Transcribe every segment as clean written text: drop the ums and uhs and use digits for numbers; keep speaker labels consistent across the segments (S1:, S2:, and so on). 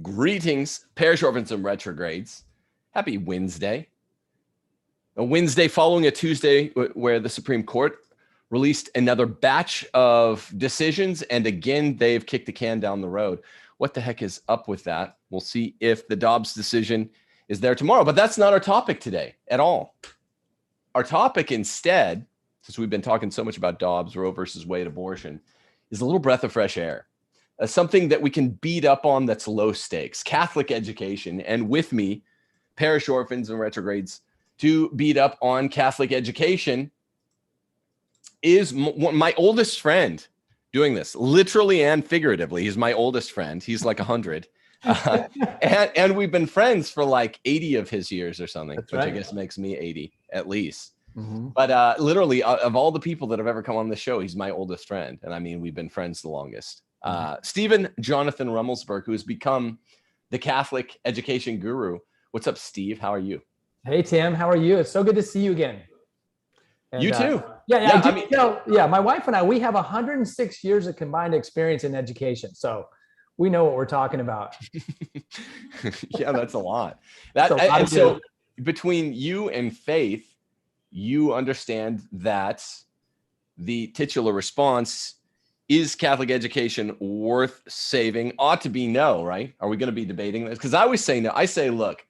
S1: Greetings, parish orphans and retrogrades. Happy Wednesday. A Wednesday following a Tuesday where the Supreme Court released another batch of decisions, and again, they've kicked the can down the road. What the heck is up with that? We'll see if the Dobbs decision is there tomorrow, but that's not our topic today at all. Our topic instead, since we've been talking so much about Dobbs, Roe versus Wade, abortion, is a little breath of fresh air. Something that we can beat up on that's low stakes, Catholic education. And with me, parish orphans and retrogrades, to beat up on Catholic education is my oldest friend doing this, literally and figuratively. He's my oldest friend. He's like 100. And we've been friends for like 80 of his years or something, which I guess makes me 80 at least. Mm-hmm. But literally, of all the people that have ever come on the show, he's my oldest friend. And I mean, we've been friends the longest. Stephen Jonathan Rummelsburg, who has become the Catholic education guru. What's up, Steve? How are you?
S2: Hey, Tim. How are you? It's so good to see you again. And,
S1: you too.
S2: My wife and I, we have 106 years of combined experience in education. So we know what we're talking about.
S1: Yeah, that's a lot. So between you and Faith, you understand that the titular response is Catholic education worth saving? Ought to be no, right? Are we going to be debating this? Because I always say no. I say, look,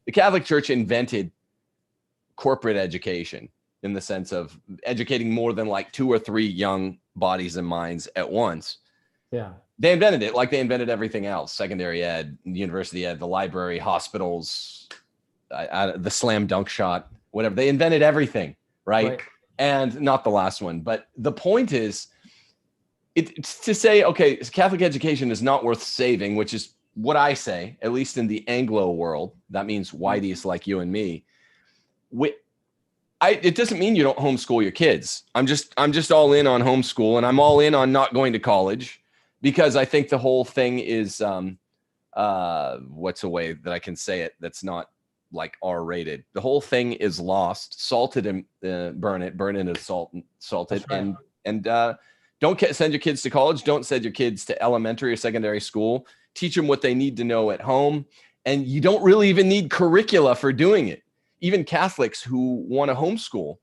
S1: the Catholic Church invented corporate education in the sense of educating more than like 2 or 3 young bodies and minds at once.
S2: Yeah.
S1: They invented it like they invented everything else, secondary ed, university ed, the library, hospitals, the slam dunk shot, whatever. They invented everything, right? And not the last one. But the point is, it's to say, okay, Catholic education is not worth saving, which is what I say, at least in the Anglo world. That means whiteys like you and me. It doesn't mean you don't homeschool your kids. I'm just all in on homeschool, and I'm all in on not going to college, because I think the whole thing is, what's a way that I can say it that's not like R-rated? The whole thing is lost, salted and burn it and salt it, right. and don't send your kids to college. Don't send your kids to elementary or secondary school. Teach them what they need to know at home. And you don't really even need curricula for doing it. Even Catholics who want to homeschool.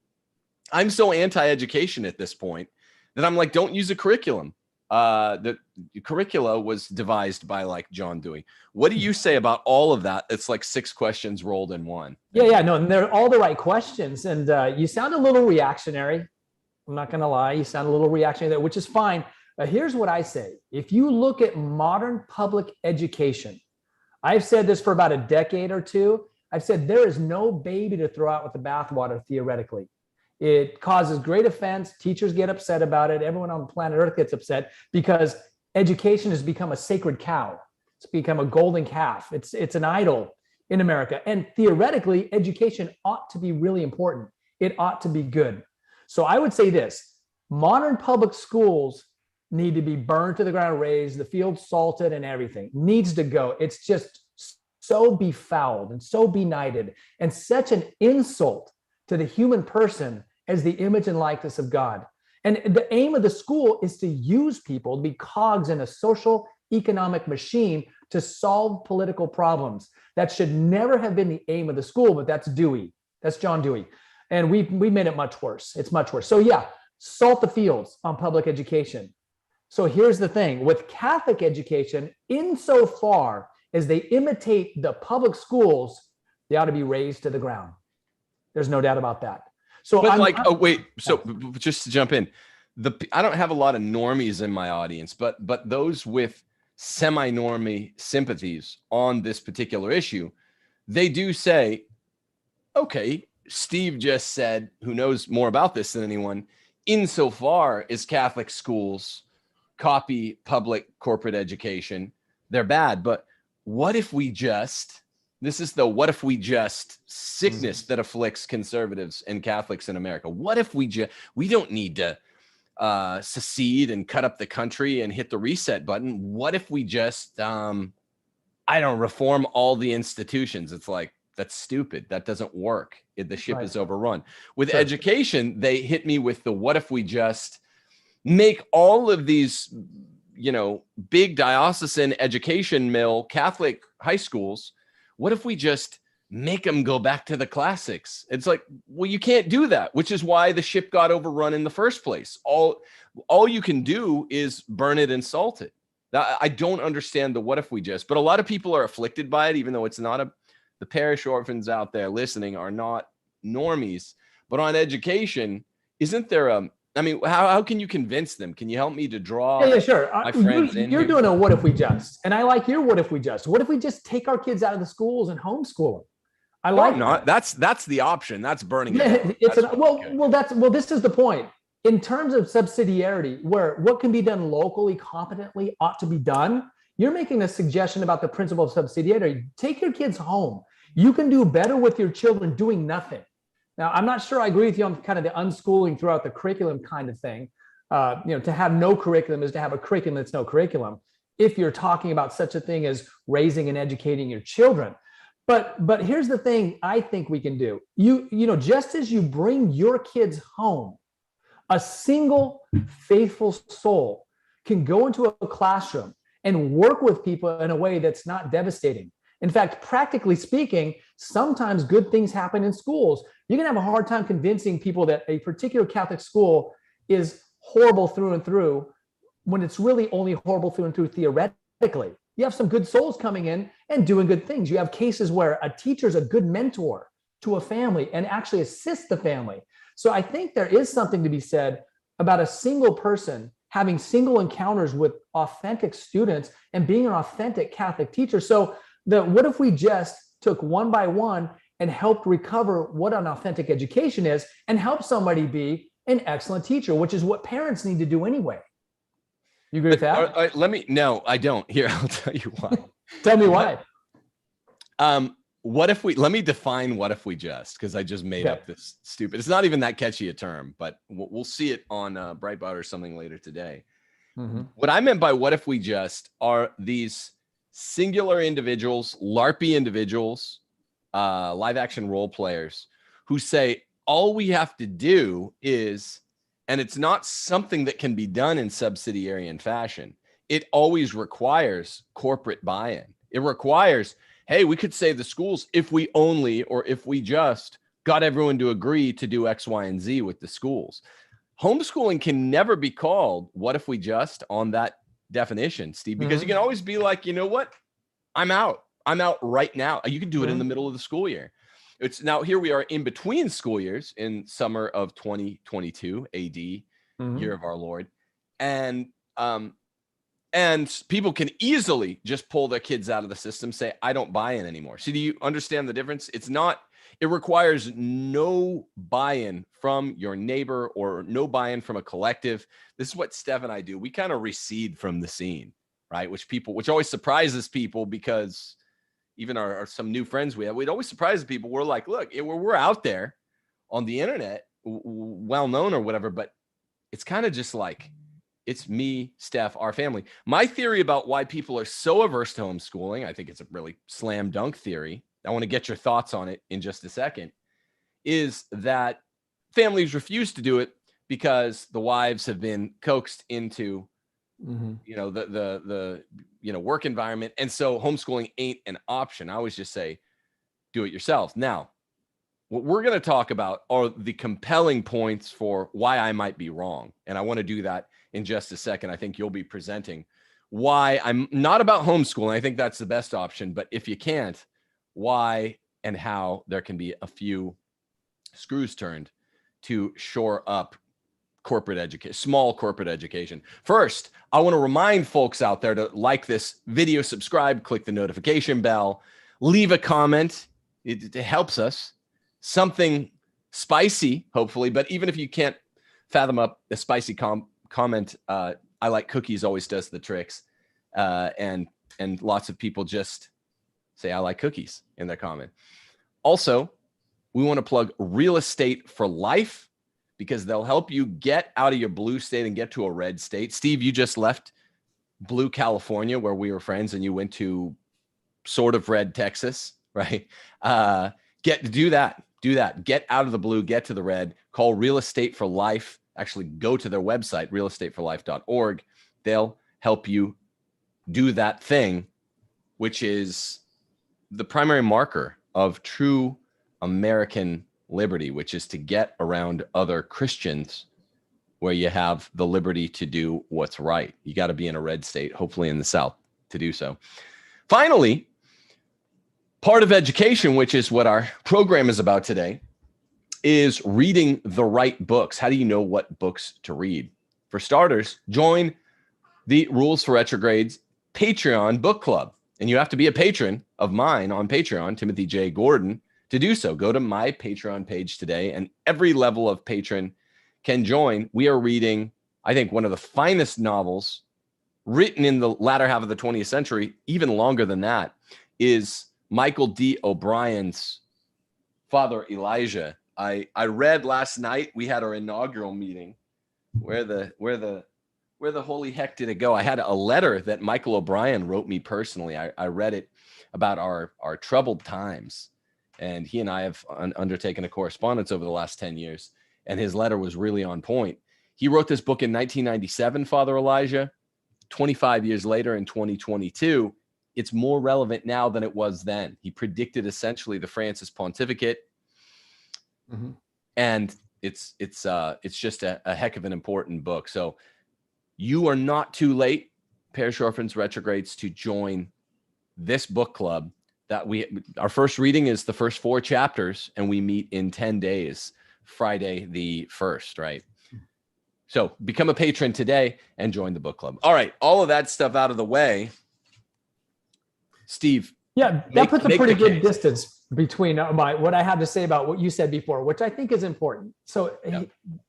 S1: I'm so anti-education at this point that I'm like, don't use a curriculum. The curricula was devised by like John Dewey. What do you say about all of that? It's like 6 questions rolled in one.
S2: No, and they're all the right questions. And you sound a little reactionary. I'm not going to lie. You sound a little reactionary there, which is fine. Here's what I say. If you look at modern public education, I've said this for about a decade or two. I've said there is no baby to throw out with the bathwater, theoretically. It causes great offense. Teachers get upset about it. Everyone on planet Earth gets upset because education has become a sacred cow. It's become a golden calf. It's an idol in America. And theoretically, education ought to be really important. It ought to be good. So I would say this: modern public schools need to be burned to the ground, razed, the field salted, and everything needs to go. It's just so befouled and so benighted and such an insult to the human person as the image and likeness of God. And the aim of the school is to use people to be cogs in a social economic machine to solve political problems. That should never have been the aim of the school, but that's Dewey. That's John Dewey. And we made it much worse. It's much worse. So yeah, salt the fields on public education. So here's the thing with Catholic education, insofar as they imitate the public schools, they ought to be razed to the ground. There's no doubt about that. So just to jump in, I don't have a lot of normies in my audience, but those with semi-normie sympathies on this particular issue, they do say, okay, Steve just said, who knows more about this than anyone, insofar as Catholic schools copy public corporate education, they're bad. But what if we just, this is the what if we just sickness that afflicts conservatives and Catholics in America. What if we don't need to secede and cut up the country and hit the reset button. What if we just, reform all the institutions? It's like, that's stupid. That doesn't work. The ship is overrun. With education, they hit me with the what if we just make all of these
S1: big diocesan education mill Catholic high schools, what if we just make them go back to the classics? It's like, well, you can't do that, which is why the ship got overrun in the first place. All you can do is burn it and salt it. Now, I don't understand the what if we just, but a lot of people are afflicted by it, even though it's not the parish orphans out there listening are not normies. But on education, isn't there how can you convince them? Can you help me to draw?
S2: Yeah, sure.
S1: My friends
S2: You're doing a what if we just, and I like your what if we just. What if we just take our kids out of the schools and homeschool them? I like
S1: not. That's the option. That's burning
S2: it. This is the point. In terms of subsidiarity, where what can be done locally competently ought to be done, you're making a suggestion about the principle of subsidiarity. Take your kids home. You can do better with your children doing nothing. Now, I'm not sure I agree with you on kind of the unschooling throughout the curriculum kind of thing. To have no curriculum is to have a curriculum that's no curriculum, if you're talking about such a thing as raising and educating your children. But here's the thing I think we can do. Just as you bring your kids home, a single faithful soul can go into a classroom and work with people in a way that's not devastating. In fact, practically speaking, sometimes good things happen in schools. You're going to have a hard time convincing people that a particular Catholic school is horrible through and through when it's really only horrible through and through theoretically. You have some good souls coming in and doing good things. You have cases where a teacher is a good mentor to a family and actually assists the family. So I think there is something to be said about a single person having single encounters with authentic students and being an authentic Catholic teacher. So what if we just took one by one and helped recover what an authentic education is and help somebody be an excellent teacher, which is what parents need to do anyway. You agree with that?
S1: No, I don't. Here, I'll tell you why.
S2: Tell me why.
S1: Let me define what if we just, because I just made up this stupid, it's not even that catchy a term, but we'll see it on Breitbart or something later today. Mm-hmm. What I meant by what if we just are these singular individuals, LARPy individuals, live action role players who say, all we have to do is, and it's not something that can be done in subsidiary fashion. It always requires corporate buy-in. It requires, hey, we could save the schools if we just got everyone to agree to do X, Y, and Z with the schools. Homeschooling can never be called what if we just on that definition, Steve, because you can always be like, you know what? I'm out right now. You can do it in the middle of the school year. It's now here we are in between school years in summer of 2022 AD, year of our Lord. And people can easily just pull their kids out of the system, say, I don't buy in anymore. See, do you understand the difference? It requires no buy-in from your neighbor or no buy-in from a collective. This is what Steph and I do. We kind of recede from the scene, right? Which always surprises people, because even some new friends we have, we'd always surprise people. We're like, look, we're out there on the internet, well known or whatever, but it's kind of just like, it's me, Steph, our family. My theory about why people are so averse to homeschooling, I think it's a really slam dunk theory. I want to get your thoughts on it in just a second, is that families refuse to do it because the wives have been coaxed into, the work environment. And so homeschooling ain't an option. I always just say, do it yourself. Now, what we're going to talk about are the compelling points for why I might be wrong. And I want to do that in just a second. I think you'll be presenting why I'm not about homeschooling. I think that's the best option. But if you can't, why and how there can be a few screws turned to shore up corporate education, small corporate education. First, I want to remind folks out there to like this video, subscribe, click the notification bell, leave a comment. It helps us. Something spicy, hopefully, but even if you can't fathom up a spicy comment, I like cookies always does the tricks. And lots of people just say, I like cookies in their comment. Also, we want to plug Real Estate for Life, because they'll help you get out of your blue state and get to a red state. Steve, you just left blue California, where we were friends, and you went to sort of red Texas, right? Do that. Get out of the blue, get to the red. Call Real Estate for Life. Actually, go to their website, realestateforlife.org. They'll help you do that thing, which is the primary marker of true American liberty, which is to get around other Christians where you have the liberty to do what's right. You got to be in a red state, hopefully in the South, to do so. Finally, part of education, which is what our program is about today, is reading the right books. How do you know what books to read? For starters, join the Rules for Retrogrades Patreon book club. And you have to be a patron of mine on Patreon, Timothy J. Gordon, to do so. Go to my Patreon page today, and every level of patron can join. We are reading, I think, one of the finest novels written in the latter half of the 20th century, even longer than that, is Michael D. O'Brien's Father Elijah. I read last night, we had our inaugural meeting. Where the holy heck did it go? I had a letter that Michael O'Brien wrote me personally. I read it about our troubled times. And he and I have undertaken a correspondence over the last 10 years. And his letter was really on point. He wrote this book in 1997, Father Elijah. 25 years later in 2022, it's more relevant now than it was then. He predicted essentially the Francis pontificate. Mm-hmm. And it's just a heck of an important book. So you are not too late, Parish Orphans Retrogrades, to join this book club. That our first reading is the first 4 chapters, and we meet in 10 days, Friday the 1st, right? So become a patron today and join the book club. All right, all of that stuff out of the way. Steve.
S2: Yeah, that puts a pretty good distance between what I have to say about what you said before, which I think is important. So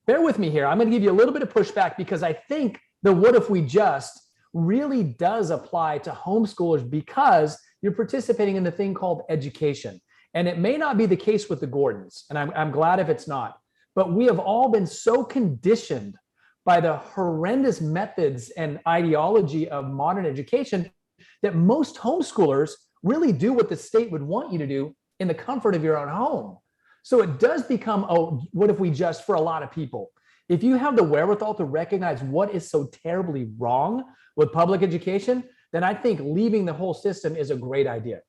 S2: bear with me here. I'm going to give you a little bit of pushback because I think the what if we just really does apply to homeschoolers because you're participating in the thing called education. And it may not be the case with the Gordons, and I'm glad if it's not, but we have all been so conditioned by the horrendous methods and ideology of modern education that most homeschoolers really do what the state would want you to do in the comfort of your own home. So it does become, what if we just, for a lot of people, if you have the wherewithal to recognize what is so terribly wrong with public education, then I think leaving the whole system is a great idea.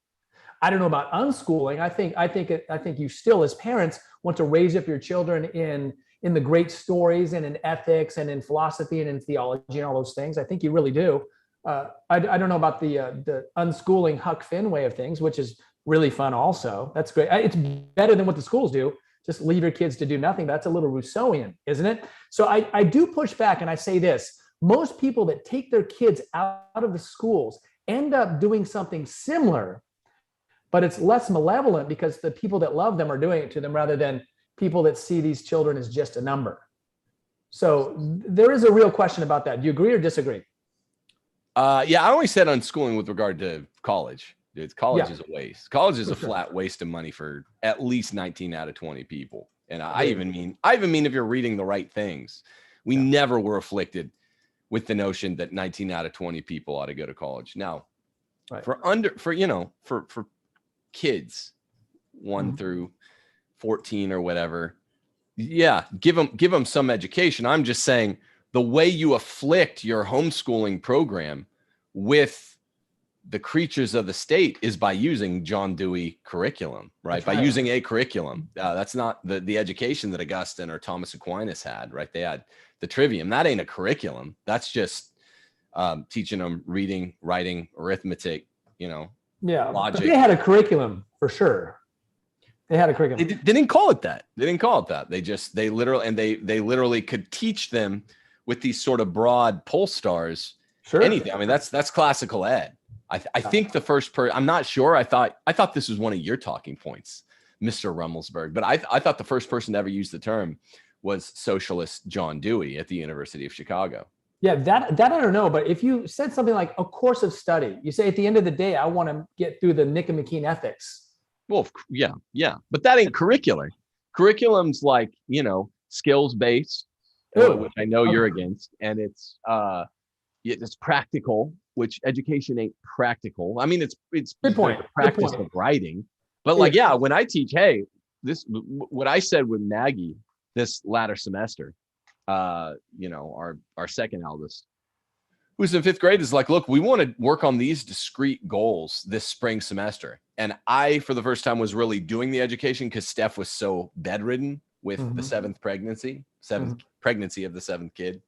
S2: I don't know about unschooling. I think you still, as parents, want to raise up your children in the great stories and in ethics and in philosophy and in theology and all those things. I think you really do. I don't know about the unschooling Huck Finn way of things, which is really fun also. That's great. It's better than what the schools do. Just leave your kids to do nothing. That's a little Rousseauian, isn't it? So I do push back and I say this. Most people that take their kids out of the schools end up doing something similar, but it's less malevolent because the people that love them are doing it to them rather than people that see these children as just a number. So there is a real question about that. Do you agree or disagree?
S1: Yeah, I always said unschooling with regard to college. College is a waste. College is a flat waste of money for at least 19 out of 20 people. And I even mean if you're reading the right things. We never were afflicted with the notion that 19 out of 20 people ought to go to college. Now, for kids 1 through 14 or whatever, give them some education. I'm just saying the way you afflict your homeschooling program with the creatures of the state is by using John Dewey curriculum, right? By using a curriculum. That's not the education that Augustine or Thomas Aquinas had, right? They had the trivium. That ain't a curriculum. That's just teaching them reading, writing, arithmetic, logic.
S2: But they had a curriculum for sure. They had a curriculum.
S1: They didn't call it that. They literally could teach them with these sort of broad pole stars. Sure. Anything. I mean, that's classical ed. I think the first person, I'm not sure. I thought this was one of your talking points, Mr. Rummelsburg, but I thought the first person to ever use the term was socialist John Dewey at the University of Chicago.
S2: Yeah, that I don't know. But if you said something like a course of study, you say at the end of the day, I want to get through the Nicomachean ethics.
S1: Well, yeah. But that ain't curricular. Curriculum's like, skills-based, which I know you're against. And it's practical, which education ain't practical. I mean, it's
S2: good point.
S1: The practice of writing. But when I teach, what I said with Maggie this latter semester, our second eldest, who's in 5th grade is like, look, we want to work on these discrete goals this spring semester. And I, for the first time, was really doing the education because Steph was so bedridden with the 7th pregnancy of the 7th kid.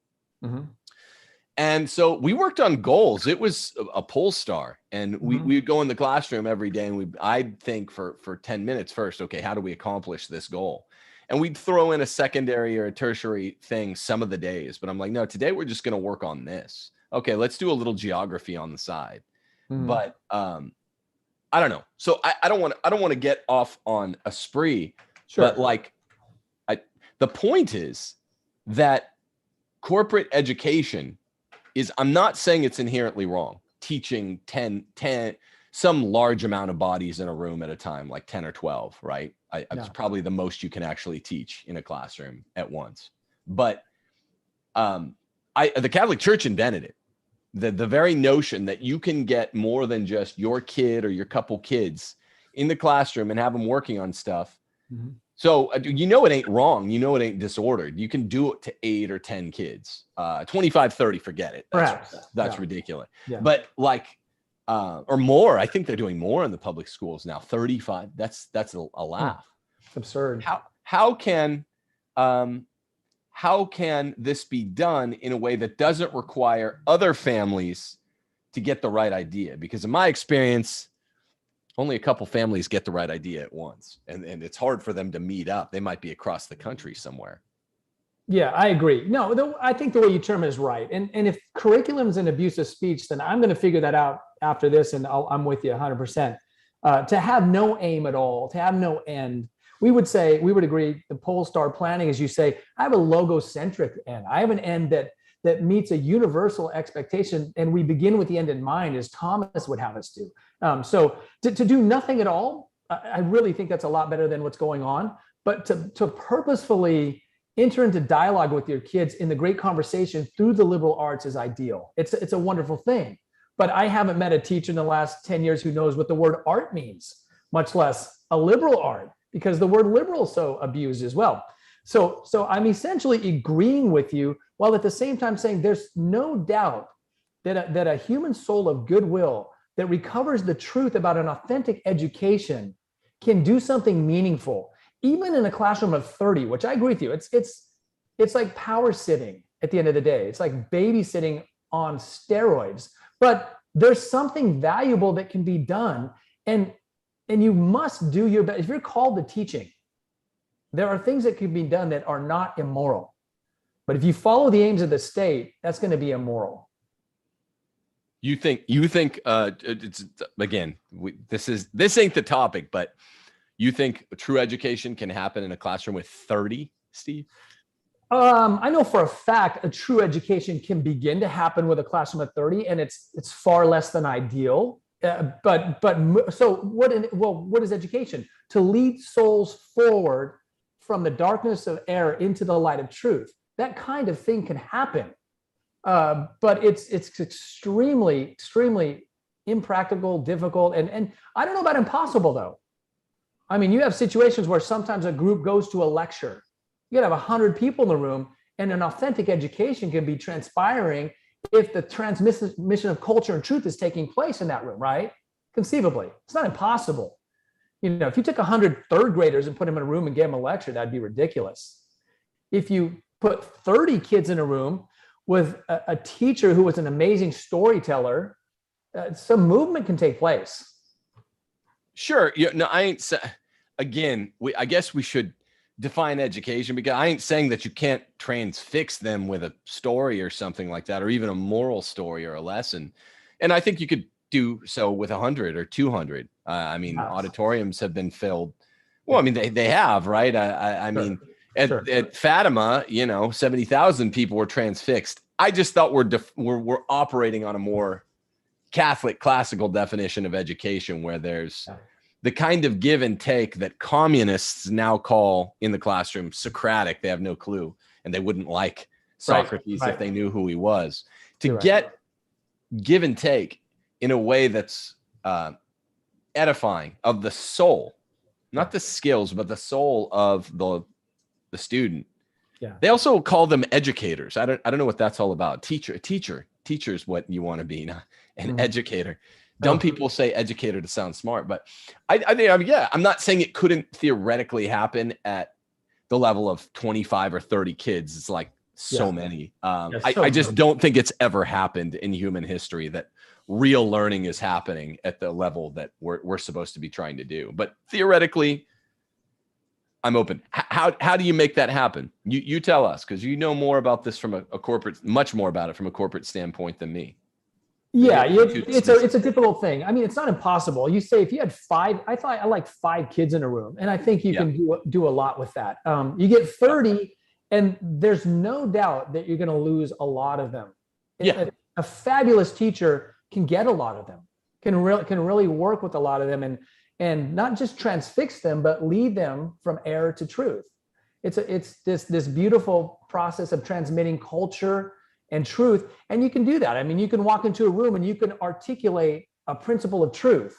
S1: And so we worked on goals. It was a pole star, and we would go in the classroom every day, and I'd think for 10 minutes first, okay, how do we accomplish this goal? And we'd throw in a secondary or a tertiary thing some of the days, but I'm like, no, today we're just going to work on this. Okay, let's do a little geography on the side. But I don't know. So I don't want to get off on a spree, but like the point is that corporate education is, I'm not saying it's inherently wrong, teaching 10, some large amount of bodies in a room at a time, like 10 or 12, right? It's probably the most you can actually teach in a classroom at once. But the Catholic Church invented it. The very notion that you can get more than just your kid or your couple kids in the classroom and have them working on stuff. So it ain't wrong. It ain't disordered. You can do it to 8 or 10 kids, 25, 30, forget it. That's ridiculous. But like, or more, I think they're doing more in the public schools now, 35. That's a laugh.
S2: It's absurd.
S1: How can this be done in a way that doesn't require other families to get the right idea? Because in my experience, only a couple families get the right idea at once, and it's hard for them to meet up. They might be across the country somewhere.
S2: Yeah, I agree. No, I think the way you term it is right. And if curriculum is an abuse of speech, then I'm going to figure that out after this, and I'm with you 100%. To have no aim at all, to have no end, we would agree the pole star planning, as you say, I have a logocentric end. I have an end that meets a universal expectation, and we begin with the end in mind, as Thomas would have us do. So to do nothing at all, I really think that's a lot better than what's going on. But to purposefully enter into dialogue with your kids in the great conversation through the liberal arts is ideal. It's a wonderful thing. But I haven't met a teacher in the last 10 years who knows what the word art means, much less a liberal art, because the word liberal is so abused as well. So I'm essentially agreeing with you, while at the same time saying there's no doubt that a human soul of goodwill that recovers the truth about an authentic education can do something meaningful, even in a classroom of 30, which I agree with you. It's like power sitting at the end of the day. It's like babysitting on steroids, but there's something valuable that can be done. And you must do your best. If you're called to teaching, there are things that can be done that are not immoral. But if you follow the aims of the state, that's going to be immoral.
S1: You think it's, again, this ain't the topic, but you think true education can happen in a classroom with 30, Steve?
S2: I know for a fact a true education can begin to happen with a classroom of 30, and it's far less than ideal. So what is education? To lead souls forward from the darkness of error into the light of truth. That kind of thing can happen, but it's extremely, extremely impractical, difficult, and I don't know about impossible though. I mean, you have situations where sometimes a group goes to a lecture. You gotta have 100 people in the room, and an authentic education can be transpiring if the transmission of culture and truth is taking place in that room, right? Conceivably, it's not impossible. If you took 100 third graders and put them in a room and gave them a lecture, that'd be ridiculous. If you put 30 kids in a room with a teacher who was an amazing storyteller, some movement can take place.
S1: Sure. I ain't again. I guess we should define education, because I ain't saying that you can't transfix them with a story or something like that, or even a moral story or a lesson. And I think you could do so with 100 or 200. Auditoriums have been filled. Well, I mean, they have, right? I mean, at Fatima, 70,000 people were transfixed. I just thought we're operating on a more Catholic classical definition of education, where there's the kind of give and take that communists now call in the classroom Socratic. They have no clue, and they wouldn't like Socrates if they knew who he was. To get give and take in a way that's edifying of the soul, not the skills, but the soul of the student. Yeah. They also call them educators. I don't know what that's all about. Teacher. teacher is what you want to be, not an
S2: Mhm.
S1: educator. Dumb people say educator to sound smart, but I think, I'm not saying it couldn't theoretically happen at the level of 25 or 30 kids. It's like so many. I just don't think it's ever happened in human history that real learning is happening at the level that we're supposed to be trying to do. But theoretically, I'm open. How do you make that happen? You tell us, because you know more about this from a corporate, much more about it from a corporate standpoint than me.
S2: Yeah, it's a difficult thing. I mean, it's not impossible. You say if you had five, I like 5 kids in a room, and I think you can do a lot with that. You get 30, and there's no doubt that you're going to lose a lot of them. A fabulous teacher can get a lot of them, can really work with a lot of them, and not just transfix them, but lead them from error to truth. It's this beautiful process of transmitting culture and truth. And you can do that. I mean, you can walk into a room and you can articulate a principle of truth,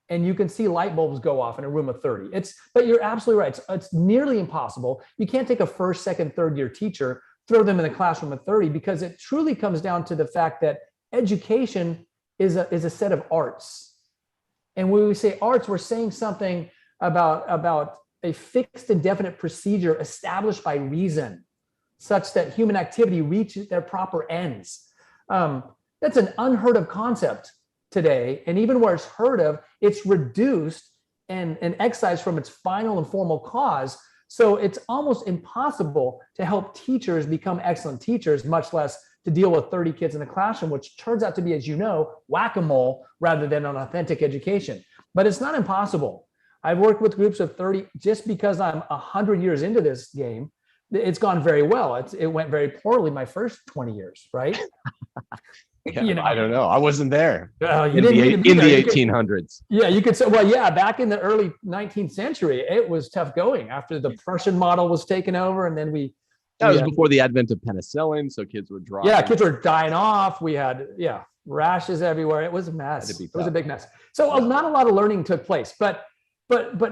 S2: and you can see light bulbs go off in a room of 30. But you're absolutely right. It's nearly impossible. You can't take a first, second, third year teacher, throw them in the classroom of 30, because it truly comes down to the fact that education is a set of arts. And when we say arts, we're saying something about a fixed and definite procedure established by reason, such that human activity reaches their proper ends. That's an unheard of concept today. And even where it's heard of, it's reduced and excised from its final and formal cause. So it's almost impossible to help teachers become excellent teachers, much less to deal with 30 kids in the classroom, which turns out to be, as you know, whack-a-mole rather than an authentic education. But it's not impossible. I've worked with groups of 30, just because I'm 100 years into this game. It's gone very well. It went very poorly my first 20 years, right?
S1: I don't know. I wasn't there
S2: in
S1: the 1800s.
S2: You could say, well, back in the early 19th century, it was tough going after the Prussian model was taken over. And then
S1: that was before the advent of penicillin. So kids were dropping.
S2: Yeah, kids were dying off. We had, rashes everywhere. It was a mess. It was a big mess. So not a lot of learning took place, but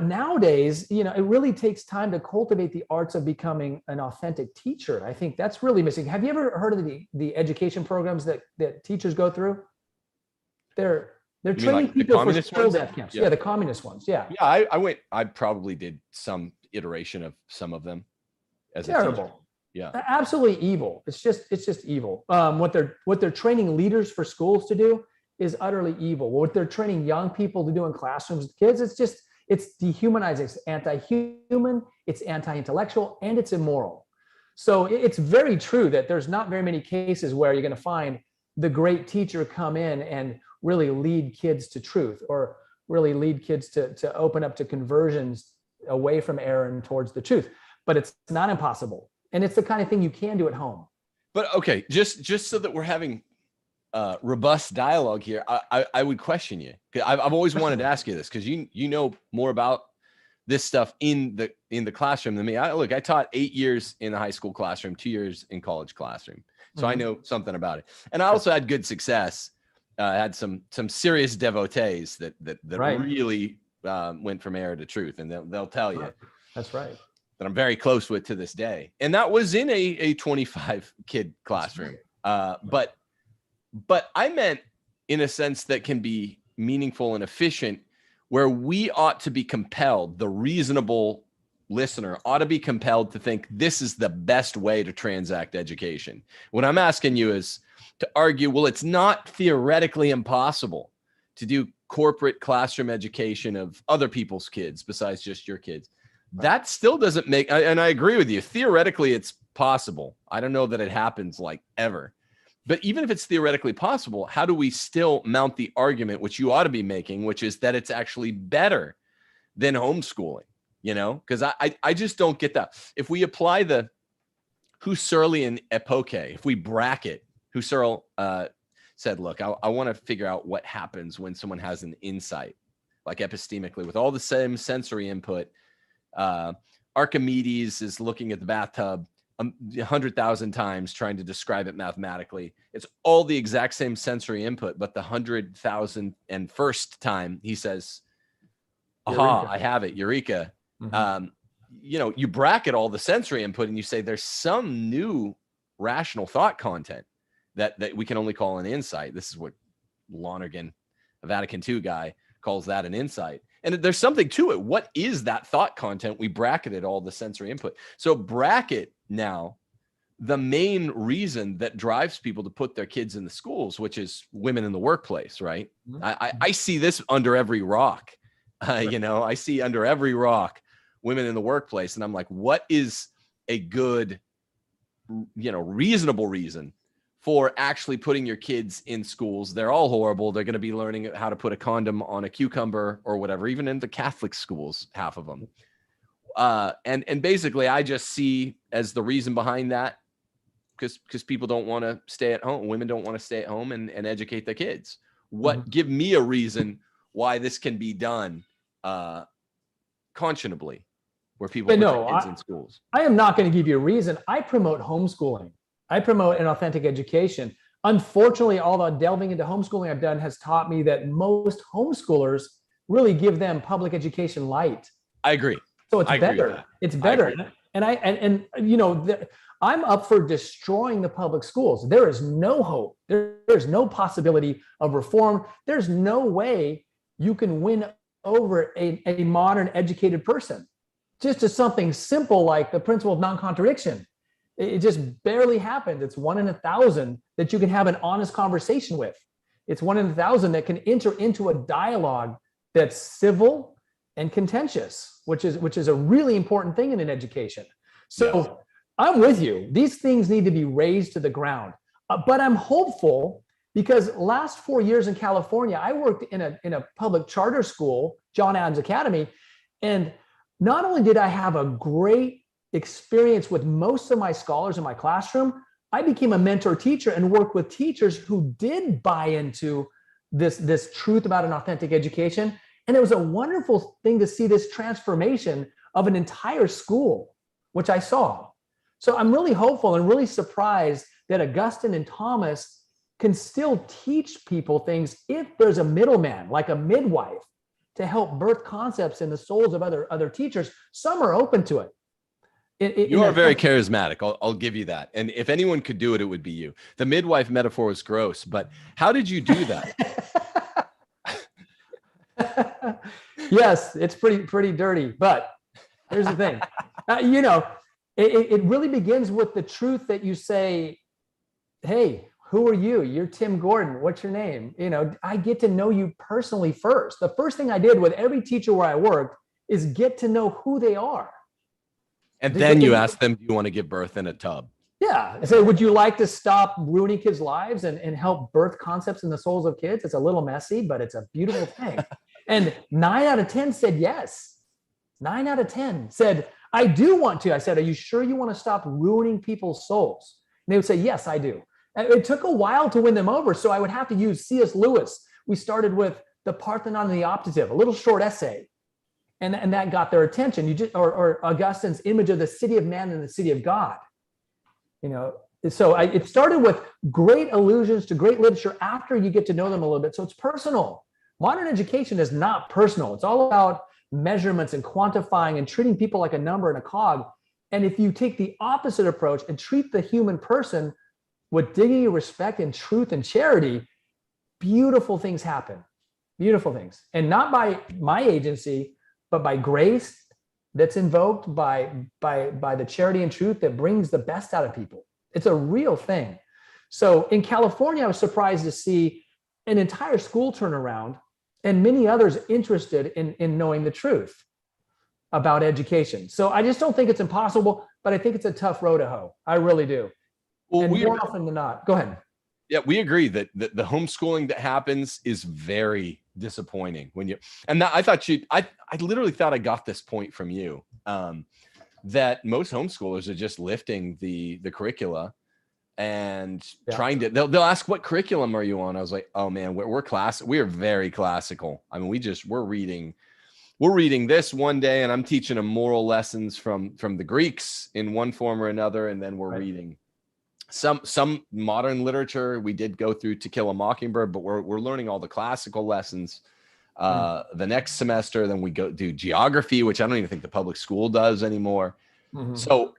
S2: nowadays, it really takes time to cultivate the arts of becoming an authentic teacher. I think that's really missing. Have you ever heard of the education programs that teachers go through? They're training people for skills camps. Yeah, the communist ones. Yeah.
S1: Yeah, I probably did some iteration of some of them.
S2: Terrible.
S1: Yeah.
S2: Absolutely evil. It's just evil. What they're training leaders for schools to do is utterly evil. What they're training young people to do in classrooms with kids, it's dehumanizing, it's anti-human, it's anti-intellectual, and it's immoral. So it's very true that there's not very many cases where you're going to find the great teacher come in and really lead kids to truth, or really lead kids to open up to conversions away from error and towards the truth. But it's not impossible. And it's the kind of thing you can do at home.
S1: But okay, just so that we're having robust dialogue here, I would question you. I've always wanted to ask you this, because you know more about this stuff in the classroom than me. I taught 8 years in the high school classroom, 2 years in college classroom, so I know something about it. And I also had good success. I had some serious devotees that really went from error to truth, and they'll tell you
S2: that's right,
S1: that I'm very close with to this day. And that was in a 25 kid classroom. But I meant in a sense that can be meaningful and efficient, where we ought to be compelled, the reasonable listener ought to be compelled to think this is the best way to transact education. What I'm asking you is to argue, well, it's not theoretically impossible to do corporate classroom education of other people's kids besides just your kids. That still doesn't make, and I agree with you, theoretically it's possible. I don't know that it happens like ever. But even if it's theoretically possible, how do we still mount the argument, which you ought to be making, which is that it's actually better than homeschooling, Because I just don't get that. If we apply the Husserlian epoche, if we bracket, Husserl said, look, I want to figure out what happens when someone has an insight, like epistemically, with all the same sensory input. Archimedes is looking at the bathtub 100,000 times trying to describe it mathematically. It's all the exact same sensory input, but the 100,001st time he says, aha, I have it, eureka. Mm-hmm. You bracket all the sensory input and you say there's some new rational thought content that we can only call an insight. This is what Lonergan, a Vatican II guy, calls that an insight. And there's something to it. What is that thought content? We bracketed all the sensory input. So bracket now the main reason that drives people to put their kids in the schools, which is women in the workplace, right? I see this under every rock. You know, I see under every rock women in the workplace. And I'm like, what is a good, you know, reasonable reason for actually putting your kids in schools? They're all horrible. They're going to be learning how to put a condom on a cucumber or whatever, even in the Catholic schools, half of them. And basically I just see as the reason behind that, because people don't want to stay at home. Women don't want to stay at home and educate their kids. What give me a reason why this can be done conscionably, where people put their kids in schools?
S2: I am not going to give you a reason. I promote homeschooling. I promote an authentic education. Unfortunately, all the delving into homeschooling I've done has taught me that most homeschoolers really give them public education light.
S1: I agree.
S2: So it's better. It's better. And you know, I'm up for destroying the public schools. There is no hope. There's no possibility of reform. There's no way you can win over a modern educated person. Just as something simple like the principle of non-contradiction. It just barely happened. It's 1 in 1,000 that you can have an honest conversation with. It's 1 in 1,000 that can enter into a dialogue that's civil and contentious, which is a really important thing in an education. So I'm with you. These things need to be raised to the ground. But I'm hopeful because last 4 years in California, I worked in a public charter school, John Adams Academy. And not only did I have a great experience with most of my scholars in my classroom, I became a mentor teacher and worked with teachers who did buy into this truth about an authentic education. And it was a wonderful thing to see this transformation of an entire school, which I saw. So I'm really hopeful and really surprised that Augustine and Thomas can still teach people things if there's a middleman, like a midwife, to help birth concepts in the souls of other teachers. Some are open to it.
S1: You are very charismatic. I'll give you that. And if anyone could do it, it would be you. The midwife metaphor was gross, but how did you do that?
S2: Yes, it's pretty dirty, but here's the thing. You know, it really begins with the truth that you say, hey, who are you? You're Tim Gordon. What's your name? You know, I get to know you personally first. The first thing I did with every teacher where I worked is get to know who they are.
S1: And then you ask them, do you want to give birth in a tub?
S2: Yeah. I say, would you like to stop ruining kids' lives and help birth concepts in the souls of kids? It's a little messy, but it's a beautiful thing. And 9 out of 10 said yes. 9 out of 10 said, I do want to. I said, are you sure you want to stop ruining people's souls? And they would say, yes, I do. And it took a while to win them over. So I would have to use C.S. Lewis. We started with The Parthenon and the Optative, a little short essay. And that got their attention. Or Augustine's image of the city of man and the city of God. You know, so it started with great allusions to great literature after you get to know them a little bit. So it's personal. Modern education is not personal. It's all about measurements and quantifying and treating people like a number and a cog. And if you take the opposite approach and treat the human person with dignity, respect, and truth and charity, beautiful things happen. Beautiful things. And not by my agency, but by grace that's invoked by the charity and truth that brings the best out of people. It's a real thing. So in California, I was surprised to see an entire school turnaround and many others interested in knowing the truth about education. So I just don't think it's impossible, but I think it's a tough road to hoe. I really do. Well, and more often than not, go ahead.
S1: Yeah, we agree that the homeschooling that happens is very disappointing when I literally thought I got this point from you, that most homeschoolers are just lifting the curricula and trying to, they'll ask, what curriculum are you on? I was like, oh man, we are very classical. I mean, we're reading this one day and I'm teaching them moral lessons from the Greeks in one form or another. And then we're reading some modern literature. We did go through To Kill a Mockingbird, but we're learning all the classical lessons the next semester. Then we go do geography, which I don't even think the public school does anymore. So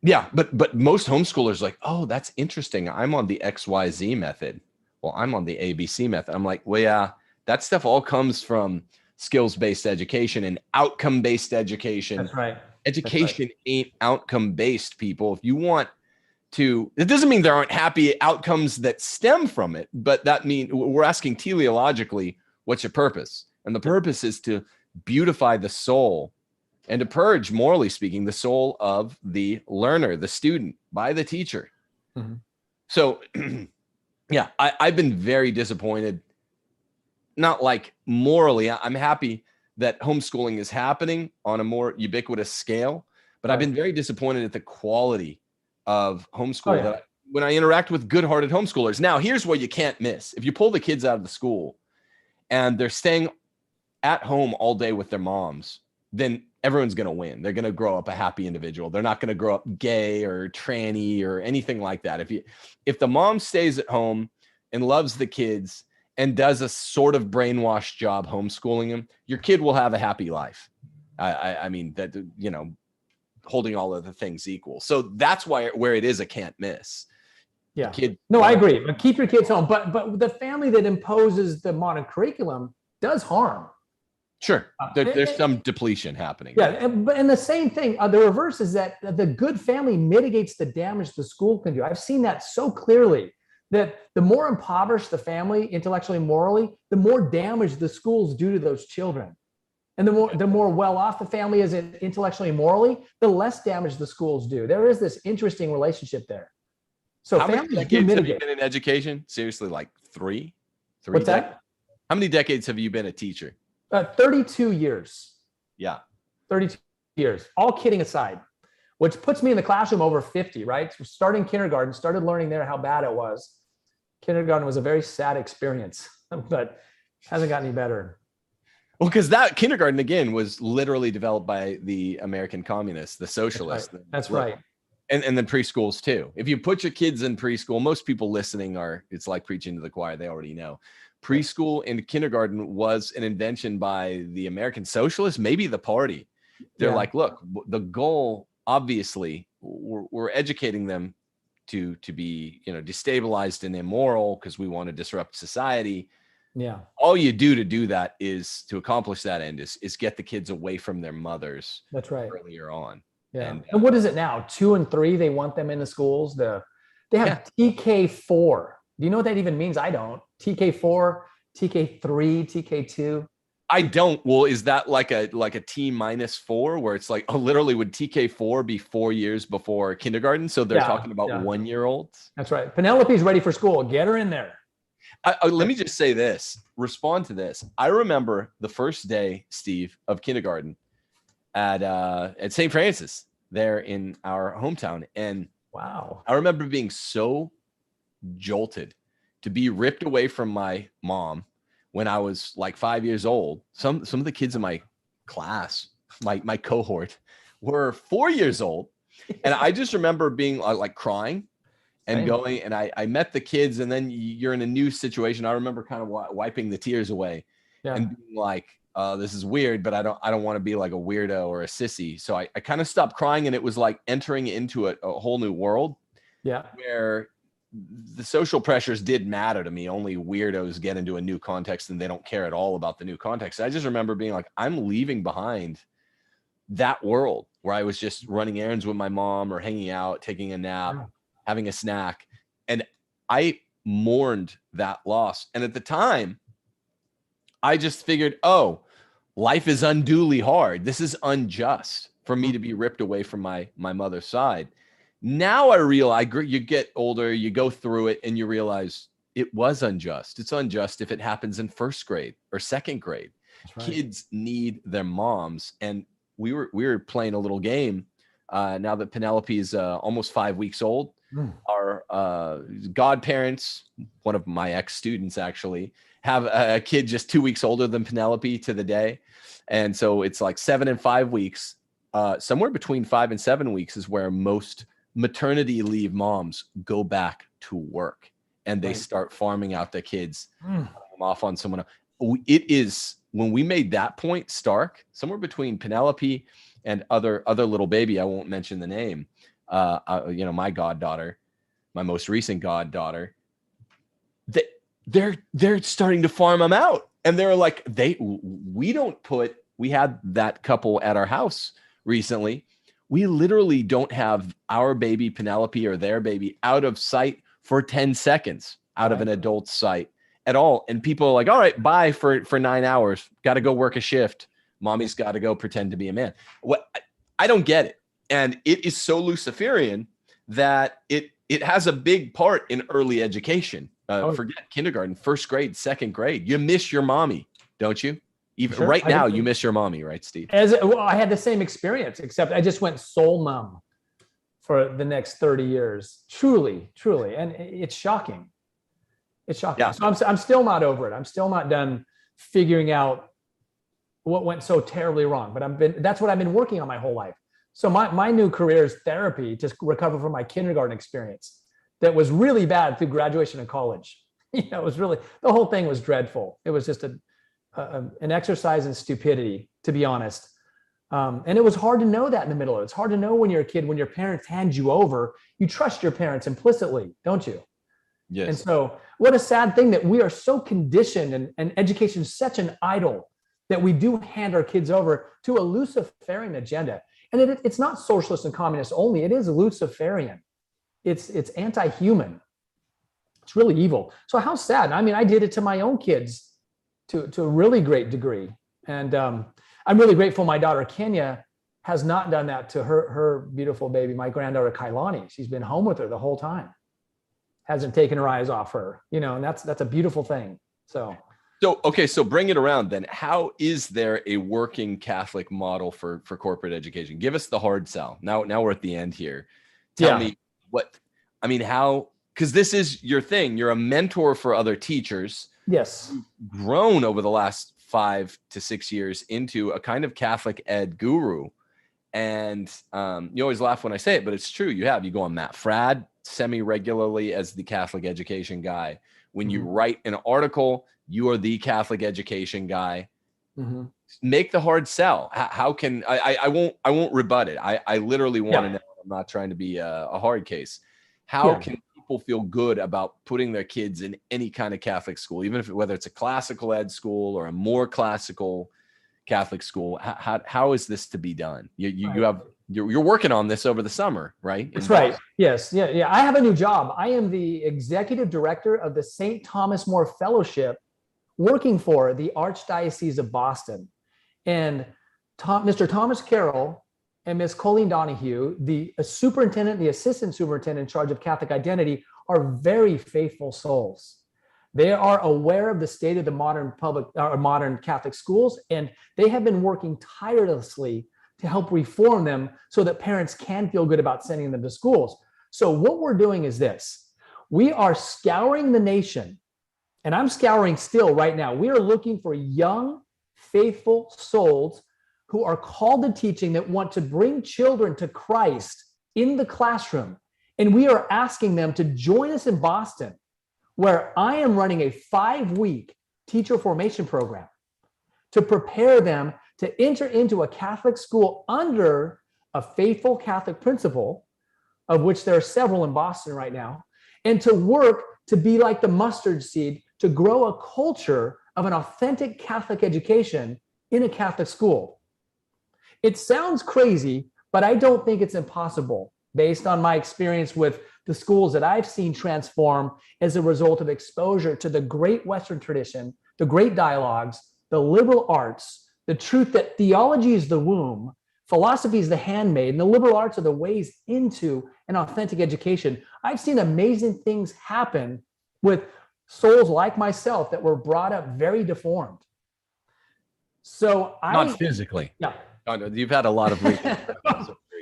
S1: Yeah, but most homeschoolers are like, oh, that's interesting. I'm on the XYZ method. Well, I'm on the ABC method. I'm like, well, yeah, that stuff all comes from skills-based education and outcome-based education.
S2: That's right.
S1: Education ain't outcome-based, people. If you want to, it doesn't mean there aren't happy outcomes that stem from it, but that means we're asking teleologically, what's your purpose? And the purpose is to beautify the soul and to purge, morally speaking, the soul of the learner, the student, by the teacher.
S2: Mm-hmm.
S1: So, yeah, I've been very disappointed. Not like morally, I'm happy that homeschooling is happening on a more ubiquitous scale, but I've been very disappointed at the quality of homeschool that when I interact with good-hearted homeschoolers. Now, here's what you can't miss. If you pull the kids out of the school and they're staying at home all day with their moms, then everyone's going to win. They're going to grow up a happy individual. They're not going to grow up gay or tranny or anything like that. If the mom stays at home and loves the kids and does a sort of brainwashed job homeschooling them, your kid will have a happy life. I mean, that, you know, holding all of the things equal. So that's where it is a can't miss.
S2: Yeah. I agree. But keep your kids home. But the family that imposes the modern curriculum does harm.
S1: Sure. There's some depletion happening.
S2: Yeah. And the same thing, the reverse is that the good family mitigates the damage the school can do. I've seen that so clearly, that the more impoverished the family intellectually and morally, the more damage the schools do to those children. And the more well-off the family is intellectually and morally, the less damage the schools do. There is this interesting relationship there. So
S1: how many decades have you been in education? Seriously, like three?
S2: What's that?
S1: How many decades have you been a teacher?
S2: 32 years.
S1: Yeah.
S2: 32 years. All kidding aside, which puts me in the classroom over 50, right? So starting kindergarten, started learning there how bad it was. Kindergarten was a very sad experience, but hasn't gotten any better.
S1: Well, because that kindergarten, again, was literally developed by the American communists, the socialists.
S2: That's right.
S1: And then preschools too. If you put your kids in preschool, most people listening it's like preaching to the choir. They already know. Preschool and kindergarten was an invention by the American socialists, maybe the party. They're like, look, the goal, obviously, we're educating them to be, you know, destabilized and immoral because we want to disrupt society.
S2: Yeah.
S1: All you do to do that is to accomplish that end is get the kids away from their mothers.
S2: That's right.
S1: Earlier on.
S2: Yeah. And what is it now? 2 and 3, they want them in the schools. They have TK4. Do you know what that even means? I don't. TK4, TK3, TK2.
S1: I don't. Well, is that like a T-4 where it's like, literally would TK4 be 4 years before kindergarten? So they're talking about 1-year-olds.
S2: That's right. Penelope's ready for school. Get her in there.
S1: Let me just say this, respond to this. I remember the first day, Steve, of kindergarten at St. Francis there in our hometown. And
S2: wow,
S1: I remember being so jolted to be ripped away from my mom when I was like 5 years old. Some of the kids in my class, my cohort, were 4 years old. And I just remember being like crying and going, and I met the kids, and then you're in a new situation. I remember kind of wiping the tears away and being like, this is weird, but I don't want to be like a weirdo or a sissy. So I kind of stopped crying, and it was like entering into a whole new world. Yeah. Where the social pressures did matter to me. Only weirdos get into a new context and they don't care at all about the new context. I just remember being like, I'm leaving behind that world where I was just running errands with my mom or hanging out, taking a nap, having a snack. And I mourned that loss. And at the time, I just figured, oh, life is unduly hard. This is unjust for me to be ripped away from my mother's side. Now I realize, you get older, you go through it, and you realize it was unjust. It's unjust if it happens in first grade or second grade. Right. Kids need their moms. And we were playing a little game now that Penelope is almost 5 weeks old. Our godparents, one of my ex-students actually, have a kid just 2 weeks older than Penelope to the day. And so it's like 7 and 5 weeks. Somewhere between 5 and 7 weeks is where most maternity leave moms go back to work, and they start farming out their kids off on someone else. It is, when we made that point stark, somewhere between Penelope and other little baby, I won't mention the name, my goddaughter, my most recent goddaughter, they're starting to farm them out. And they're like, we had that couple at our house recently. We literally don't have our baby Penelope or their baby out of sight for 10 seconds out of an adult's sight at all. And people are like, all right, bye for 9 hours. Got to go work a shift. Mommy's got to go pretend to be a man. I don't get it. And it is so Luciferian that it has a big part in early education. Forget kindergarten, first grade, second grade. You miss your mommy, don't you? Even sure. Right now, you miss your mommy, right, Steve?
S2: I had the same experience, except I just went soul numb for the next 30 years. Truly. And it's shocking. It's shocking. Yeah. So I'm still not over it. I'm still not done figuring out what went so terribly wrong. But that's what I've been working on my whole life. So my new career is therapy to recover from my kindergarten experience that was really bad through graduation and college. It was really, the whole thing was dreadful. It was just an exercise in stupidity, to be honest. And it was hard to know that in the middle of it. It's hard to know when you're a kid, when your parents hand you over, you trust your parents implicitly, don't you?
S1: Yes.
S2: And so what a sad thing that we are so conditioned and education is such an idol that we do hand our kids over to a Luciferian agenda. And it's not socialist and communist only. It is Luciferian. It's anti-human. It's really evil. So how sad. I mean, I did it to my own kids to a really great degree. And I'm really grateful my daughter, Kenya, has not done that to her beautiful baby, my granddaughter, Kailani. She's been home with her the whole time. Hasn't taken her eyes off her, and that's a beautiful thing. So bring it around then. How is there a working Catholic model for corporate education? Give us the hard sell. Now we're at the end here. Tell me how, because this is your thing. You're a mentor for other teachers. Yes.
S1: You've grown over the last 5 to 6 years into a kind of Catholic ed guru. And you always laugh when I say it, but it's true. You go on Matt Fradd semi-regularly as the Catholic education guy. When you write an article, you are the Catholic education guy. Mm-hmm. Make the hard sell. How can I won't rebut it. I literally want to know. I'm not trying to be a hard case. How can people feel good about putting their kids in any kind of Catholic school, even whether it's a classical ed school or a more classical Catholic school? How is this to be done? You're working on this over the summer, right?
S2: That's right. Yes. Yeah. I have a new job. I am the executive director of the St. Thomas More Fellowship, working for the Archdiocese of Boston. And Mr. Thomas Carroll and Ms. Colleen Donahue, the superintendent, the assistant superintendent in charge of Catholic identity, are very faithful souls. They are aware of the state of the modern Catholic schools, and they have been working tirelessly to help reform them so that parents can feel good about sending them to schools. So what we're doing is this. We are scouring the nation, and I'm scouring still right now. We are looking for young, faithful souls who are called to teaching, that want to bring children to Christ in the classroom. And we are asking them to join us in Boston, where I am running a 5-week teacher formation program to prepare them to enter into a Catholic school under a faithful Catholic principle, of which there are several in Boston right now, and to work to be like the mustard seed, to grow a culture of an authentic Catholic education in a Catholic school. It sounds crazy, but I don't think it's impossible based on my experience with the schools that I've seen transform as a result of exposure to the great Western tradition, the great dialogues, the liberal arts, the truth that theology is the womb, philosophy is the handmaid, and the liberal arts are the ways into an authentic education. I've seen amazing things happen with souls like myself that were brought up very deformed. So
S1: not physically.
S2: Yeah.
S1: Oh, no, you've had a lot of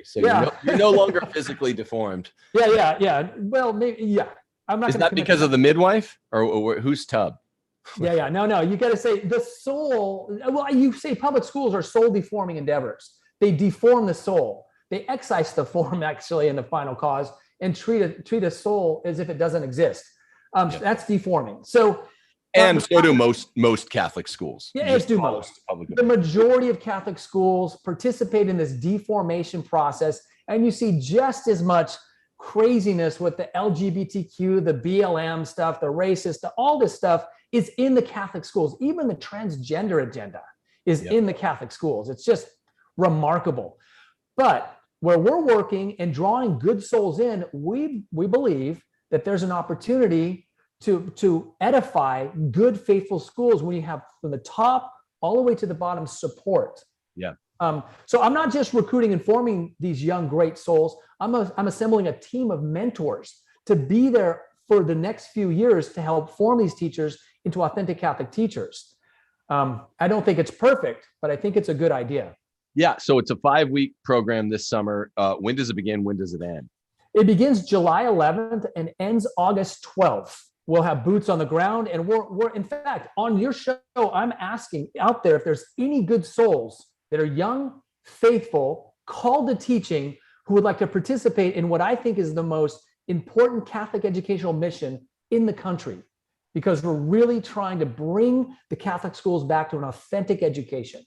S1: so you're no longer physically deformed.
S2: Yeah. Well, maybe, yeah. I'm not.
S1: Is that because of the midwife or whose tub?
S2: Yeah. No. You got to say the soul. Well, you say public schools are soul deforming endeavors. They deform the soul. They excise the form actually in the final cause and treat a soul as if it doesn't exist. That's deforming. So.
S1: And so do most Catholic schools.
S2: Yeah, as do most. The majority of Catholic schools participate in this deformation process And you see just as much craziness with the LGBTQ, the BLM stuff, the racist, all this stuff is in the Catholic schools. Even the transgender agenda is in the Catholic schools. It's just remarkable. But where we're working and drawing good souls in, we believe that there's an opportunity to edify good, faithful schools when you have from the top all the way to the bottom support.
S1: Yeah.
S2: So I'm not just recruiting and forming these young, great souls. I'm assembling a team of mentors to be there for the next few years to help form these teachers into authentic Catholic teachers. I don't think it's perfect, but I think it's a good idea.
S1: Yeah. So it's a 5-week program this summer. When does it begin? When does it end?
S2: It begins July 11th and ends August 12th. We'll have boots on the ground. And we're in fact, on your show, I'm asking out there if there's any good souls that are young, faithful, called to teaching, who would like to participate in what I think is the most important Catholic educational mission in the country, because we're really trying to bring the Catholic schools back to an authentic education.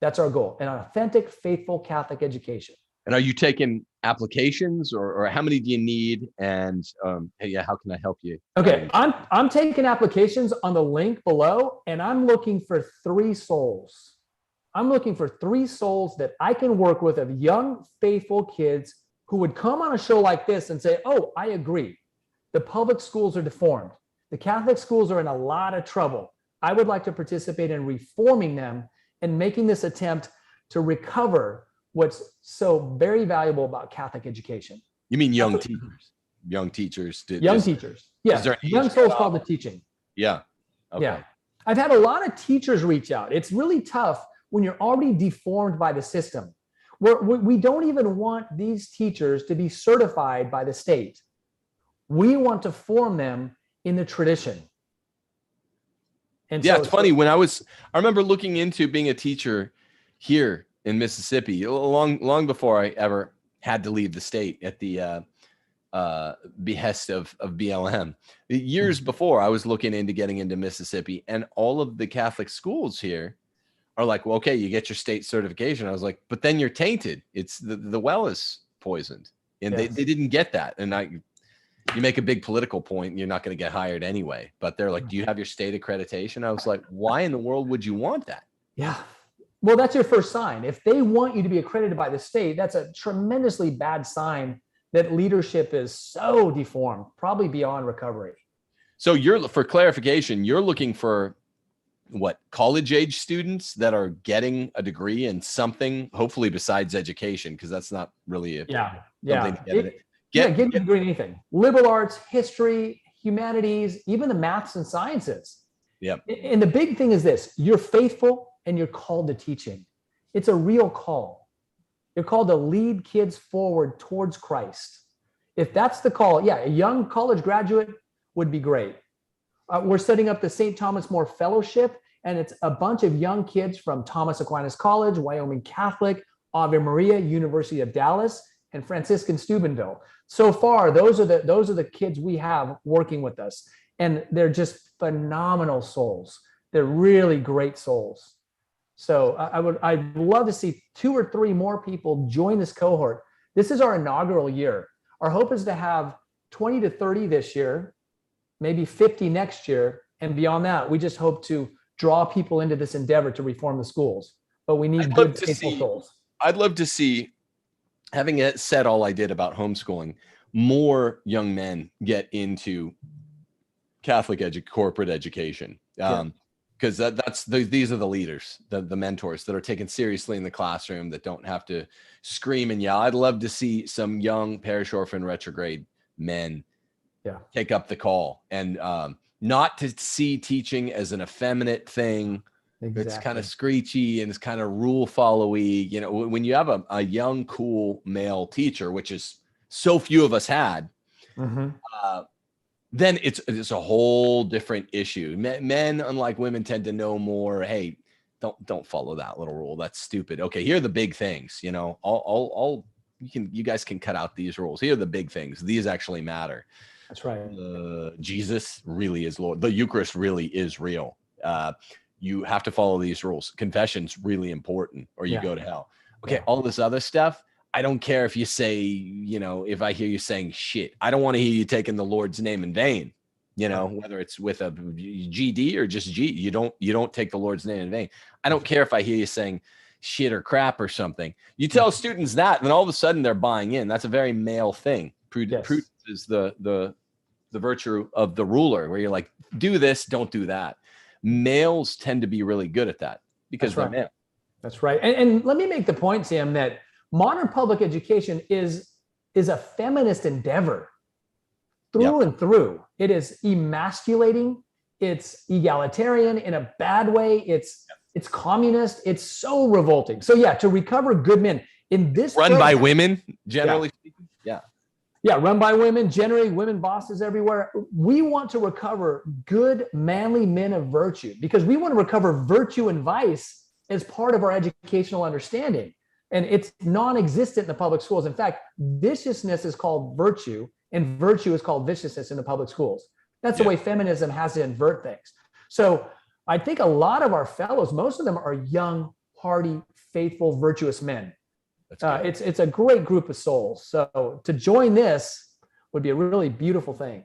S2: That's our goal, an authentic, faithful Catholic education.
S1: And are you taking applications, or how many do you need? And hey, yeah, how can I help you?
S2: Okay, I'm taking applications on the link below, and I'm looking for 3 souls. I'm looking for 3 souls that I can work with, of young, faithful kids who would come on a show like this and say, oh, I agree. The public schools are deformed. The Catholic schools are in a lot of trouble. I would like to participate in reforming them and making this attempt to recover what's so very valuable about Catholic education.
S1: You mean young teachers? Young teachers.
S2: Young teachers. Yeah. Young souls called to teaching.
S1: Yeah. Okay.
S2: Yeah. I've had a lot of teachers reach out. It's really tough when you're already deformed by the system. We don't even want these teachers to be certified by the state. We want to form them in the tradition. And
S1: yeah,
S2: so
S1: it's funny. When I remember looking into being a teacher here in Mississippi, long before I ever had to leave the state at the behest of BLM. Years before, I was looking into getting into Mississippi, and all of the Catholic schools here are like, well, okay, you get your state certification. I was like, but then you're tainted. It's the well is poisoned, and they didn't get that. And you make a big political point, you're not going to get hired anyway. But they're like, do you have your state accreditation? I was like, why in the world would you want that?
S2: Yeah. Well, that's your first sign. If they want you to be accredited by the state, that's a tremendously bad sign that leadership is so deformed, probably beyond recovery.
S1: So for clarification, you're looking for what, college age students that are getting a degree in something, hopefully besides education, because that's not really getting a degree in anything. Liberal arts, history, humanities, even the maths and sciences.
S2: Yeah. And the big thing is this: you're faithful and you're called to teaching. It's a real call. You're called to lead kids forward towards Christ. If that's the call, a young college graduate would be great. We're setting up the St. Thomas More Fellowship, and it's a bunch of young kids from Thomas Aquinas College, Wyoming Catholic, Ave Maria, University of Dallas, and Franciscan Steubenville. So far, those are the kids we have working with us, and they're just phenomenal souls. They're really great souls. So I'd love to see 2 or 3 more people join this cohort. This is our inaugural year. Our hope is to have 20 to 30 this year, maybe 50 next year, and beyond that, we just hope to draw people into this endeavor to reform the schools. But we need good, faithful souls. I'd love to see, having said all I did about homeschooling, more young men get into Catholic corporate education. Because these are the leaders, the mentors that are taken seriously in the classroom, that don't have to scream and yell. I'd love to see some young parish orphan retrograde men take up the call, and not to see teaching as an effeminate thing. It's kind of screechy and it's kind of rule followy. You know, when you have a young, cool male teacher, which is so few of us had, then it's a whole different issue. Men, unlike women, tend to know more. Hey, don't follow that little rule. That's stupid. Okay, here are the big things. You know, you guys can cut out these rules. Here are the big things. These actually matter. That's right. Jesus really is Lord. The Eucharist really is real. You have to follow these rules. Confession's really important, or you go to hell. Okay, all this other stuff,
S1: I don't care if you say, if I hear you saying shit, I don't want to hear you taking the Lord's name in vain. Whether it's with a GD or just G, you don't take the Lord's name in vain. I don't care if I hear you saying shit or crap or something. You tell students that, and then all of a sudden they're buying in. That's a very male thing. Prudence is the virtue of the ruler, where you're like, do this, don't do that. Males tend to be really good at that because they're male.
S2: That's right. And let me make the point, Sam, that modern public education is a feminist endeavor through and through. It is emasculating. It's egalitarian in a bad way. It's communist. It's so revolting. So yeah, to recover good men in this
S1: run by women, generally speaking.
S2: Yeah, run by women, generally women bosses everywhere. We want to recover good, manly men of virtue because we want to recover virtue and vice as part of our educational understanding. And it's non-existent in the public schools. In fact, viciousness is called virtue and virtue is called viciousness in the public schools. That's the way feminism has to invert things. So I think a lot of our fellows, most of them are young, hardy, faithful, virtuous men. It's a great group of souls. So to join this would be a really beautiful thing.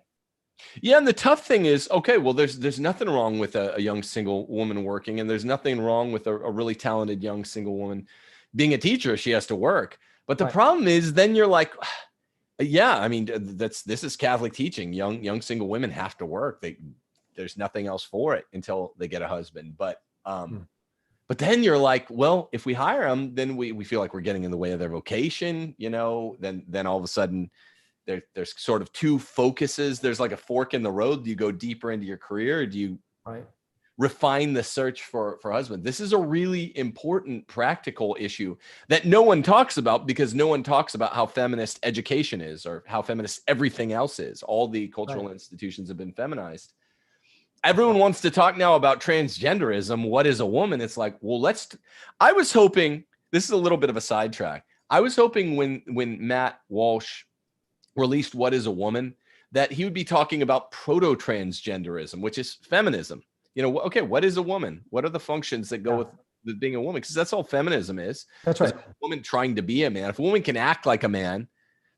S1: Yeah, and the tough thing is, okay, well, there's nothing wrong with a young single woman working, and there's nothing wrong with a really talented young single woman being a teacher. She has to work. But the problem is, then you're like, yeah, I mean, this is Catholic teaching. Young single women have to work. There's nothing else for it until they get a husband. But then you're like, well, if we hire them, then we feel like we're getting in the way of their vocation. Then all of a sudden there's sort of two focuses. There's like a fork in the road. Do you go deeper into your career, or do you refine the search for husband? This is a really important practical issue that no one talks about, because no one talks about how feminist education is, or how feminist everything else is. All the cultural institutions have been feminized. Everyone wants to talk now about transgenderism. What is a woman? It's like, well, I was hoping, this is a little bit of a sidetrack. I was hoping when Matt Walsh released What is a Woman, that he would be talking about proto-transgenderism, which is feminism. Okay, what is a woman? What are the functions that go with being a woman? Because that's all feminism is.
S2: That's right.
S1: A woman trying to be a man. If a woman can act like a man,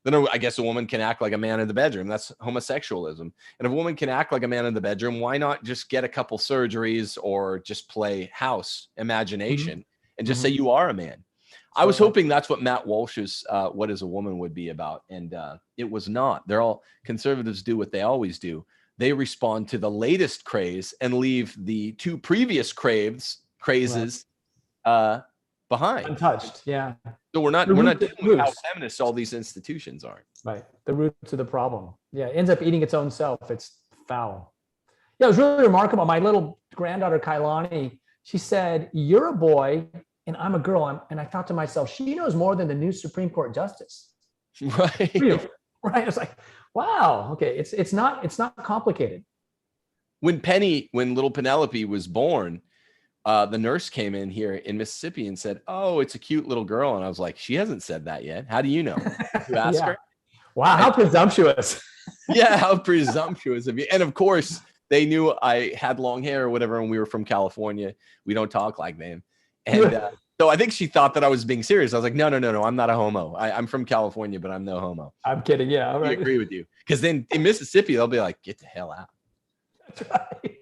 S1: then I guess a woman can act like a man in the bedroom. That's homosexualism. And if a woman can act like a man in the bedroom, why not just get a couple surgeries or just play house imagination and just say you are a man? I was hoping that's what Matt Walsh's What is a Woman would be about. And it was not. Conservatives do what they always do. They respond to the latest craze and leave the two previous crazes behind.
S2: Untouched. Yeah.
S1: So we're not dealing with how feminist all these institutions are.
S2: Right. The roots of the problem. Yeah. It ends up eating its own self. It's foul. Yeah. It was really remarkable. My little granddaughter, Kailani, she said, "You're a boy and I'm a girl." And I thought to myself, she knows more than the new Supreme Court justice.
S1: Right.
S2: Right. It's like, wow. Okay. It's not complicated.
S1: When little Penelope was born, the nurse came in here in Mississippi and said, "Oh, it's a cute little girl." And I was like, "She hasn't said that yet. How do you know?" You ask her.
S2: Wow, how presumptuous.
S1: Yeah, how presumptuous of you. And of course, they knew I had long hair or whatever, and we were from California. We don't talk like them. And so I think she thought that I was being serious. I was like, no, I'm not a homo. I'm from California, but I'm no homo.
S2: I'm kidding. Yeah.
S1: I agree with you. Because then in Mississippi, they'll be like, "Get the hell out."
S2: That's right.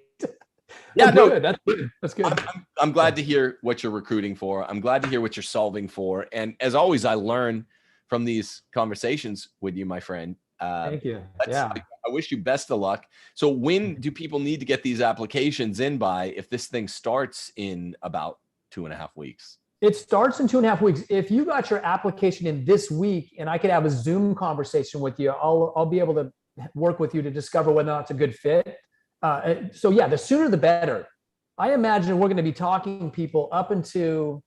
S1: Yeah,
S2: That's good. That's good.
S1: I'm glad to hear what you're recruiting for. I'm glad to hear what you're solving for. And as always, I learn from these conversations with you, my friend.
S2: Thank you. Yeah.
S1: I wish you best of luck. So when do people need to get these applications in by, if this thing starts in about 2.5 weeks?
S2: It starts in 2.5 weeks. If you got your application in this week and I could have a Zoom conversation with you, I'll be able to work with you to discover whether or not it's a good fit. So yeah, the sooner the better. I imagine we're going to be talking people up into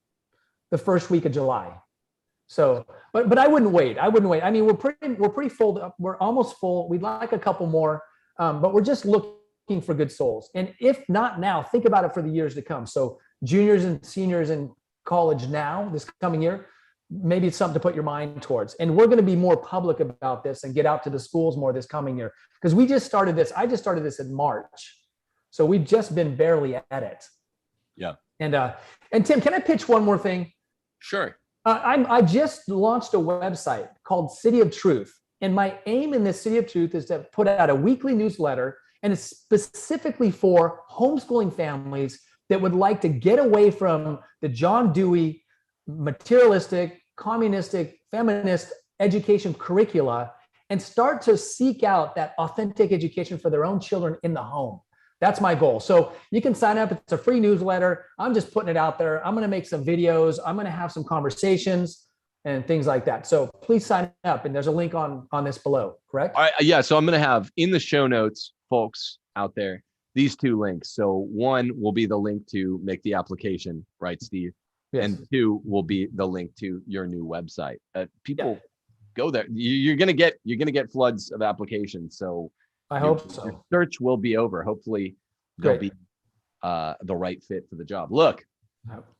S2: the first week of July. So, but I wouldn't wait. I mean, we're pretty full. We're almost full. We'd like a couple more, but we're just looking for good souls. And if not now, think about it for the years to come. So juniors and seniors in college now, this coming year, maybe it's something to put your mind towards. And we're going to be more public about this and get out to the schools more this coming year, because we just started this. I just started this in March. So we've just been barely at it.
S1: Yeah.
S2: And Tim, can I pitch one more thing?
S1: Sure.
S2: I just launched a website called City of Truth. And my aim in this City of Truth is to put out a weekly newsletter, and it's specifically for homeschooling families that would like to get away from the John Dewey materialistic, communistic, feminist education curricula and start to seek out that authentic education for their own children in the home. That's my goal. So you can sign up. It's a free newsletter. I'm just putting it out there. I'm going to make some videos. I'm going to have some conversations and things like that. So please sign up. And there's a link on this below, correct?
S1: All right, yeah. So I'm going to have in the show notes, folks out there, these two links. So one will be the link to make the application, right, Steve? Yes. And two will be the link to your new website. People go there. You're going to get floods of applications. So
S2: I hope so.
S1: Your search will be over. Hopefully they'll be the right fit for the job. Look,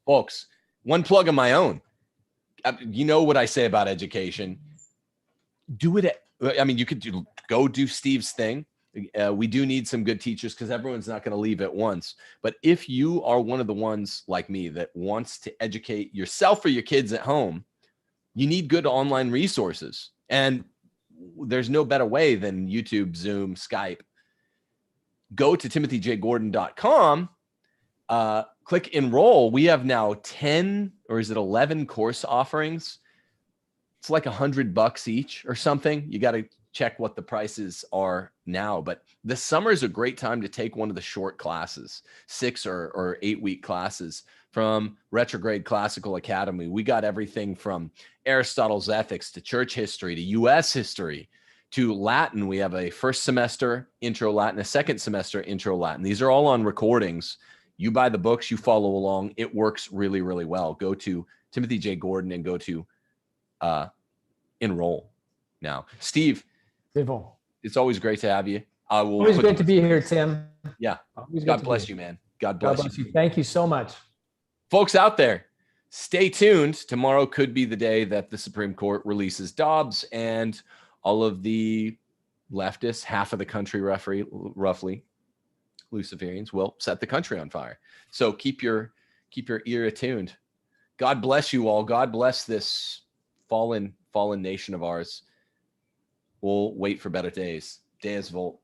S1: folks, one plug of my own. You know what I say about education. Do it. I mean, you could go do Steve's thing. We do need some good teachers because everyone's not going to leave at once. But if you are one of the ones like me that wants to educate yourself or your kids at home, you need good online resources. And there's no better way than YouTube, Zoom, Skype. Go to timothyjgordon.com, click enroll. We have now 10 or is it 11 course offerings. It's like $100 each or something. You got to check what the prices are now, but the summer is a great time to take one of the short classes, 6 or 8 week classes from Retrograde Classical Academy. We got everything from Aristotle's Ethics to church history to US history to Latin. We have a first semester intro Latin, a second semester intro Latin. These are all on recordings. You buy the books, you follow along. It works really, really well. Go to Timothy J. Gordon and go to enroll now. Steve, it's always great to have you.
S2: Always great to be here, Tim.
S1: Yeah. God bless you, man. God bless you.
S2: Thank you so much.
S1: Folks out there, stay tuned. Tomorrow could be the day that the Supreme Court releases Dobbs and all of the leftists, half of the country roughly, Luciferians, will set the country on fire. So keep your ear attuned. God bless you all. God bless this fallen nation of ours. We'll wait for better days. Deus Volt.